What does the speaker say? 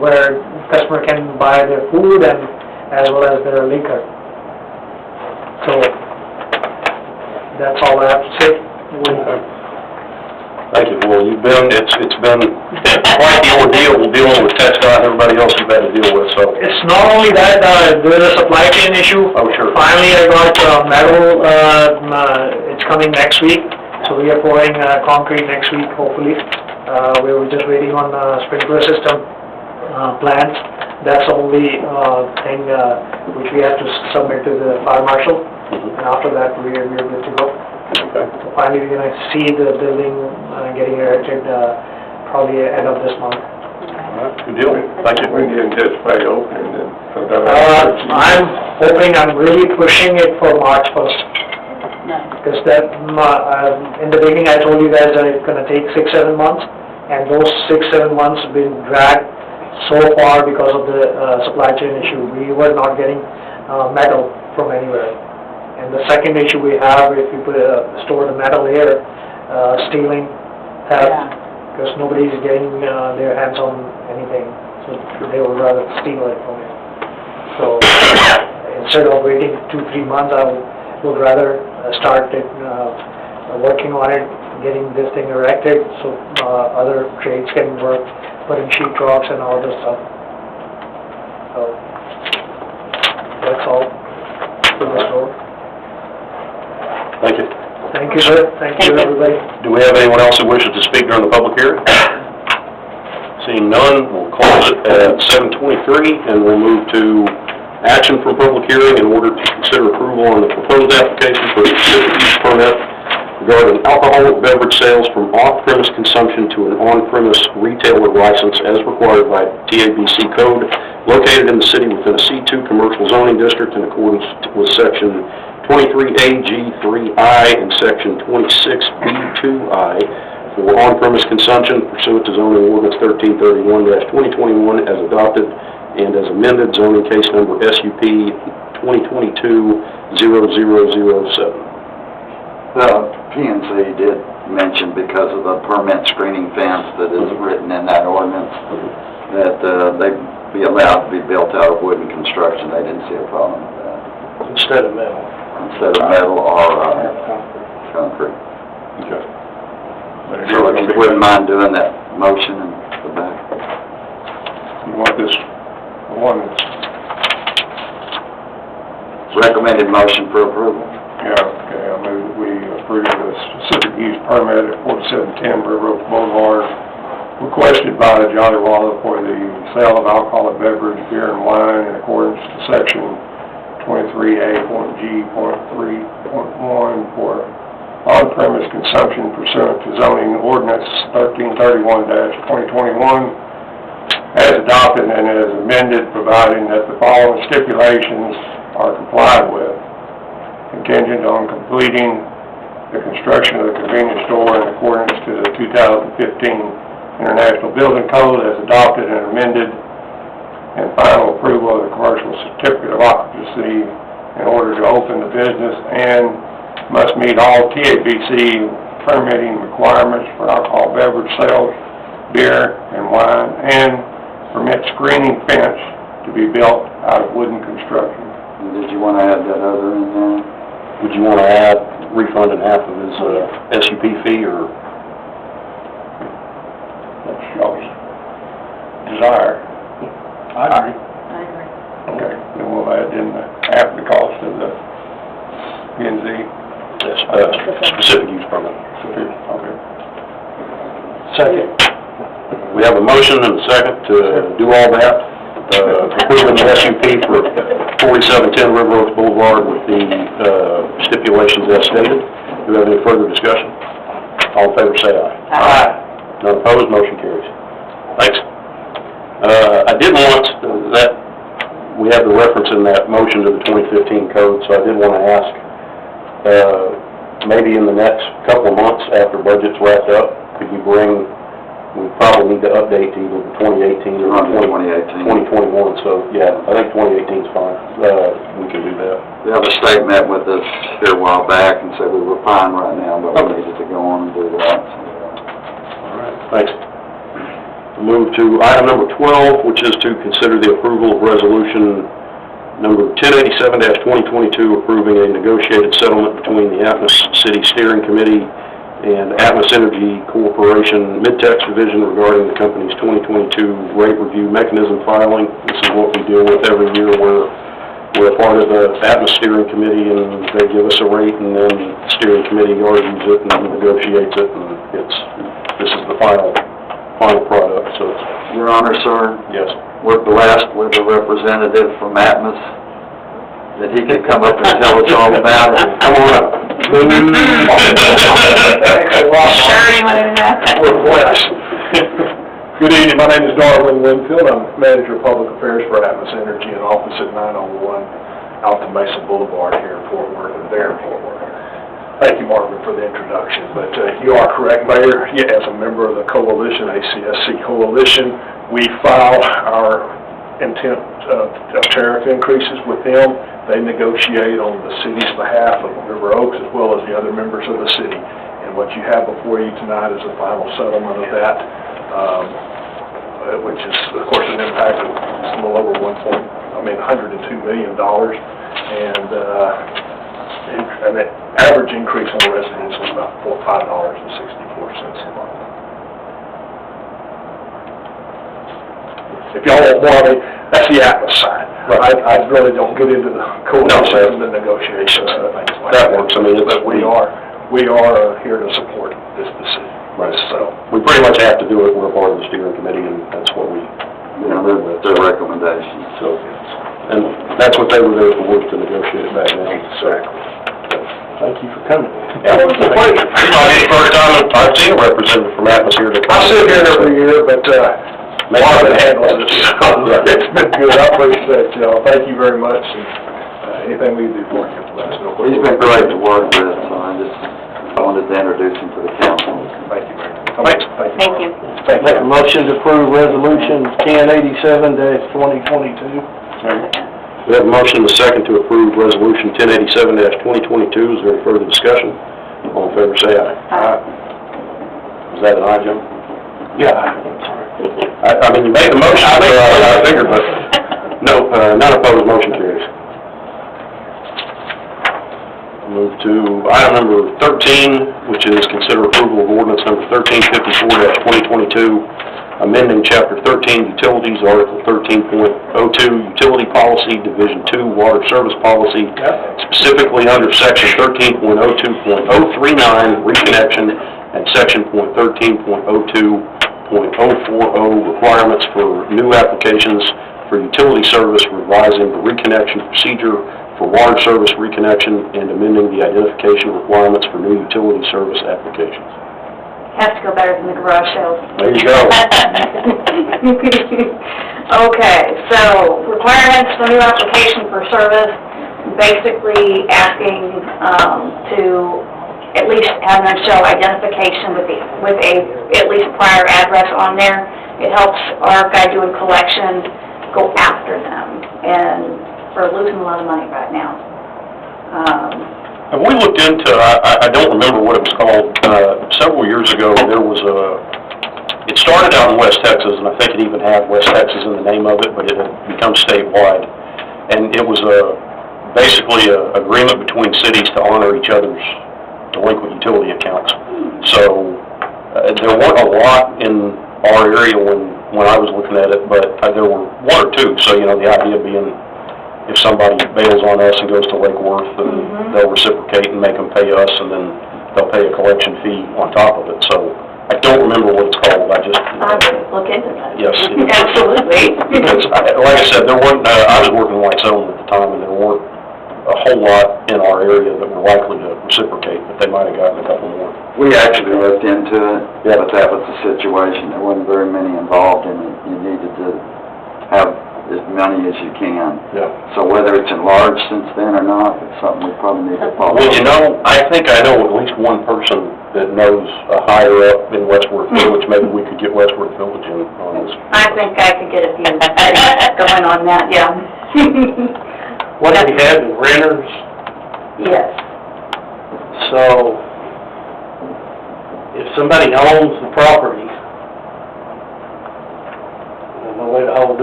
where customer can buy their food and as well as their liquor. So that's all I have to say. Thank you. Well, it's been quite the ordeal dealing with TxDOT and everybody else you've had to deal with, so. It's not only that, there's a supply chain issue. Oh, sure. Finally, I got metal, it's coming next week, so we are pouring concrete next week, hopefully. We were just waiting on sprinkler system plans. That's the only thing which we have to submit to the fire marshal, and after that we're good to go. Okay. So finally we're going to see the building getting erected probably end of this month. All right, good deal. Thank you. When do you anticipate opening then? I'm hoping, I'm really pushing it for March 1st. Because that, in the beginning I told you guys that it's going to take 6-7 months, and those 6-7 months have been dragged so far because of the supply chain issue. We were not getting metal from anywhere. And the second issue we have, if you store the metal here, stealing theft, because nobody's getting their hands on anything, so they would rather steal it from you. So instead of waiting 2-3 months, I would rather start it, working on it, getting this thing erected, so other trades can work, putting sheet rocks and all this stuff. So that's all for the store. Thank you. Thank you, sir. Thank you, everybody. Do we have anyone else who wishes to speak during the public hearing? Seeing none, we'll close it at 7:23, and we'll move to action for public hearing in order to consider approval on the proposed application for a specific use permit regarding alcoholic beverage sales from off-premise consumption to an on-premise retailer license as required by TABC code located in the city within a C2 commercial zoning district in accordance with section 23AG3I and section 26B2I for on-premise consumption pursuant to zoning ordinance 1331-2021 as adopted and as amended, zoning case number SUP 2022-0007. The P&Z did mention because of the permit screening fence that is written in that ordinance that they'd be allowed to be built out of wooden construction. They didn't see a problem with that. Instead of metal. Instead of metal or concrete. Okay. So if you wouldn't mind doing that motion in the back. You want this one that's... Recommended motion for approval. Yeah, okay, I move that we approve the specific use permit at 4710 River Oaks Boulevard requested by the Jolly Wallah for the sale of alcoholic beverage, beer and wine in accordance to section 23A.G.3.1 for on-premise consumption pursuant to zoning ordinance 1331-2021 as adopted and as amended, providing that the following stipulations are complied with, contingent on completing the construction of the convenience store in accordance to the 2015 International Building Code as adopted and amended, and final approval of the commercial certificate of occupancy in order to open the business, and must meet all TABC permitting requirements for alcohol beverage sales, beer and wine, and permit screening fence to be built out of wooden construction. Did you want to add that other in there? Would you want to add refunding half of his SUP fee, or? That's y'all's desire. I agree. Okay, then we'll add in half the cost of the P&Z. Yes, specific use permit. Okay. Second. We have a motion and a second to do all that, approving the SUP for 4710 River Oaks Boulevard with the stipulations as stated. Do we have any further discussion? All in favor say aye. Aye. None opposed, motion carries. Thanks. I did want that, we have the reference in that motion to the 2015 code, so I did want to ask, maybe in the next couple of months after budget's wrapped up, could you bring, we probably need to update to either the 2018 or 2021, so yeah, I think 2018 is fine. We can do that. We have a state met with us here a while back and said we were fine right now, but we needed to go on and do that. All right, thanks. Move to item number 12, which is to consider the approval of resolution number 1087-2022, approving a negotiated settlement between the Atmos City Steering Committee and Atmos Energy Corporation Mid-Tex Division regarding the company's 2022 rate review mechanism filing. This is what we deal with every year, where we're a part of the Atmos Steering Committee, and they give us a rate, and then the Steering Committee argues it and negotiates it, and this is the final product, so, Your Honor, sir, yes. we're blessed with a representative from Atmos, that he could come up and tell us all about it. Come on up. Sure, you wanted to know? We're blessed. Good evening, my name is Darwin Winfield, I'm Manager of Public Affairs for Atmos Energy and office at 901 Alta Mesa Boulevard here in Fort Worth, and there in Fort Worth. Thank you, Marvin, for the introduction, but you are correct, Mayor. Yeah, as a member of the coalition, ACSC coalition, we file our intent of tariff increases with them. They negotiate on the city's behalf of River Oaks as well as the other members of the city. And what you have before you tonight is a final settlement of that, which is, of course, an impact of a little over $102 million, and the average increase on residents was about $5.64 a month. If y'all don't want me, that's the Atmos side. Right. I really don't get into the coalition and the negotiations and things like that. That works, I mean, But we are here to support this decision. Right. So, We pretty much have to do it, we're a part of the steering committee, and that's what we, You know, their recommendations. so, and that's what they were there for, to negotiate it back then, so. Thank you for coming. Yeah, it's a pleasure. It's probably the first time I've seen a representative from Atmos here to come. I sit here every year, but, Marvin handles it, so it's been good. I appreciate y'all. Thank you very much, and, anything we can do for you, let us know. He's been great to work with, so I just wanted to introduce him to the council. Thank you, Mayor. Thank you. Thank you. Thank Make a you. motion to approve resolution 1087-2022. We have a motion and a second to approve resolution 1087-2022. Is there any further discussion? All in favor, say aye. Is that an aye, Jim? Yeah. I mean, you made the motion, I figured, but no, none opposed, motion carries. Move to item number 13, which is consider approval of ordinance number 1354-2022, amending Chapter 13 Utilities, Article 13.02, Utility Policy, Division 2, Water Service Policy, specifically under Section 13.02.039, Reconnection, and Section .13.02.040, Requirements for New Applications for Utility Service, revising the reconnection procedure for water service reconnection, and amending the identification requirements for new utility service applications. Has to go better than the garage sales. There you go. Okay, so requirements for new application for service, basically asking to at least have them show identification with a at least prior address on there. It helps our guy doing collection go after them, and we're losing a lot of money right now. Have we looked into, I don't remember what it was called, several years ago, there was it started out in West Texas, and I think it even had West Texas in the name of it, but it had become statewide. And it was basically an agreement between cities to honor each other's delinquent utility accounts. So there weren't a lot in our area when I was looking at it, but there were one or two. So, the idea being, if somebody bails on us and goes to Lake Worth, and they'll reciprocate and make them pay us, and then they'll pay a collection fee on top of it. So I don't remember what it's called. I would look into that. Yes. Absolutely. Because, like I said, there weren't, I was working in White Settlement at the time, and there weren't a whole lot in our area that were likely to reciprocate, but they might have gotten a couple more. We actually looked into it, but that was the situation. There wasn't very many involved in it. You needed to have as many as you can. Yeah. So whether it's enlarged since then or not, it's something we probably need to follow. Well, I think I know at least one person that knows a higher up in Westworth Village. Maybe we could get Westworth Village in on this. I think I could get a few going on that, yeah. What do we have in renters? Yes. So, if somebody owns the property, way to hold